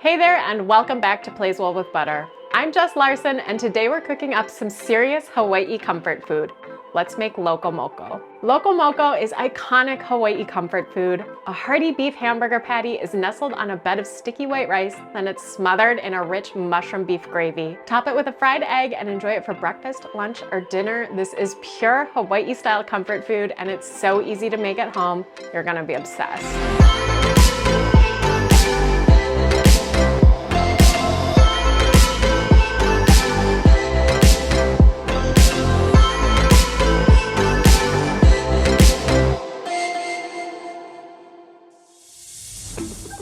Hey there, and welcome back to Plays Well with Butter. I'm Jess Larson, and today we're cooking up some serious Hawaii comfort food. Let's make Loco Moco. Loco Moco is iconic Hawaii comfort food. A hearty beef hamburger patty is nestled on a bed of sticky white rice, then it's smothered in a rich mushroom beef gravy. Top it with a fried egg and enjoy it for breakfast, lunch, or dinner. This is pure Hawaii-style comfort food, and it's so easy to make at home. You're gonna be obsessed.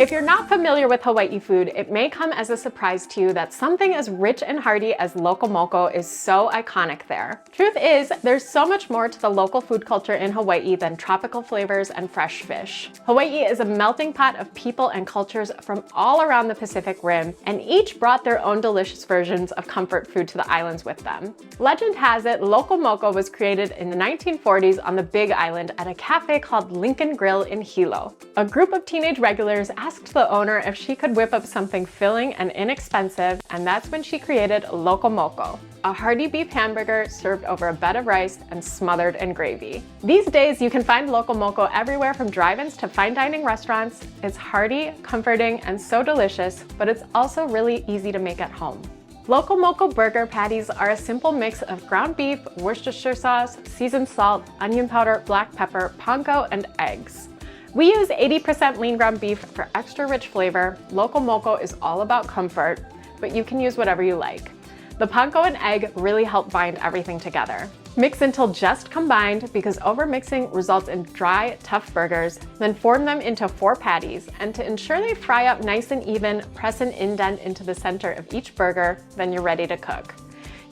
If you're not familiar with Hawaii food, it may come as a surprise to you that something as rich and hearty as Loco Moco is so iconic there. Truth is, there's so much more to the local food culture in Hawaii than tropical flavors and fresh fish. Hawaii is a melting pot of people and cultures from all around the Pacific Rim, and each brought their own delicious versions of comfort food to the islands with them. Legend has it, Loco Moco was created in the 1940s on the Big Island at a cafe called Lincoln Grill in Hilo. A group of teenage regulars asked the owner if she could whip up something filling and inexpensive, and that's when she created Loco Moco, a hearty beef hamburger served over a bed of rice and smothered in gravy. These days, you can find Loco Moco everywhere from drive-ins to fine dining restaurants. It's hearty, comforting, and so delicious, but it's also really easy to make at home. Loco Moco burger patties are a simple mix of ground beef, Worcestershire sauce, seasoned salt, onion powder, black pepper, panko, and eggs. We use 80% lean ground beef for extra rich flavor. Loco Moco is all about comfort, but you can use whatever you like. The panko and egg really help bind everything together. Mix until just combined, because overmixing results in dry, tough burgers. Then form them into 4 patties, and to ensure they fry up nice and even, press an indent into the center of each burger, then you're ready to cook.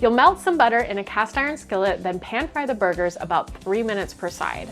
You'll melt some butter in a cast iron skillet, then pan fry the burgers about 3 minutes per side.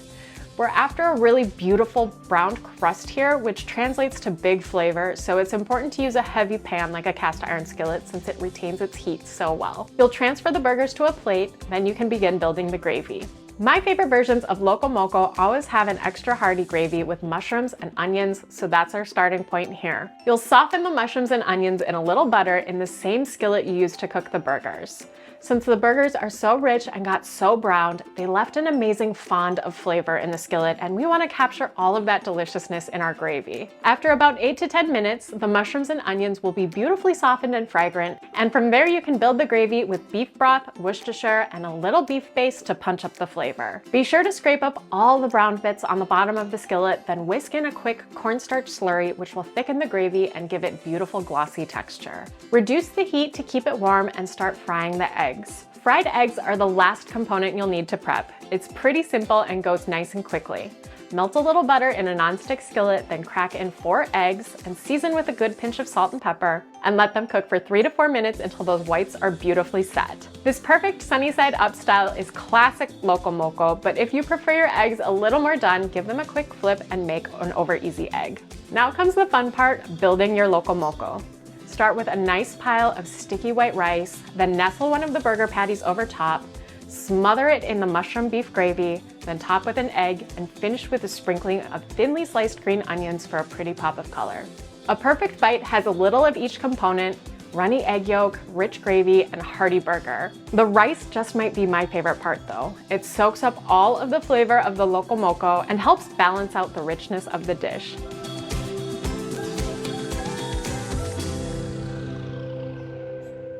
We're after a really beautiful browned crust here, which translates to big flavor, so it's important to use a heavy pan like a cast iron skillet since it retains its heat so well. You'll transfer the burgers to a plate, then you can begin building the gravy. My favorite versions of Loco Moco always have an extra hearty gravy with mushrooms and onions, so that's our starting point here. You'll soften the mushrooms and onions in a little butter in the same skillet you used to cook the burgers. Since the burgers are so rich and got so browned, they left an amazing fond of flavor in the skillet, and we want to capture all of that deliciousness in our gravy. After about 8 to 10 minutes, the mushrooms and onions will be beautifully softened and fragrant, and from there you can build the gravy with beef broth, Worcestershire, and a little beef base to punch up the flavor. Be sure to scrape up all the brown bits on the bottom of the skillet, then whisk in a quick cornstarch slurry, which will thicken the gravy and give it beautiful glossy texture. Reduce the heat to keep it warm and start frying the eggs. Fried eggs are the last component you'll need to prep. It's pretty simple and goes nice and quickly. Melt a little butter in a nonstick skillet, then crack in 4 eggs and season with a good pinch of salt and pepper, and let them cook for 3 to 4 minutes until those whites are beautifully set. This perfect sunny side up style is classic Loco Moco, but if you prefer your eggs a little more done, give them a quick flip and make an over easy egg. Now comes the fun part, building your Loco Moco. Start with a nice pile of sticky white rice, then nestle one of the burger patties over top, smother it in the mushroom beef gravy, then top with an egg, and finish with a sprinkling of thinly sliced green onions for a pretty pop of color. A perfect bite has a little of each component: runny egg yolk, rich gravy, and hearty burger. The rice just might be my favorite part though. It soaks up all of the flavor of the Loco Moco and helps balance out the richness of the dish.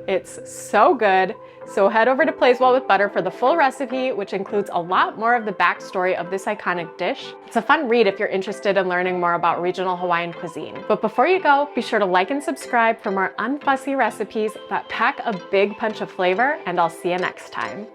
It's so good. So head over to Plays Well with Butter for the full recipe, which includes a lot more of the backstory of this iconic dish. It's a fun read if you're interested in learning more about regional Hawaiian cuisine. But before you go, be sure to like and subscribe for more unfussy recipes that pack a big punch of flavor, and I'll see you next time.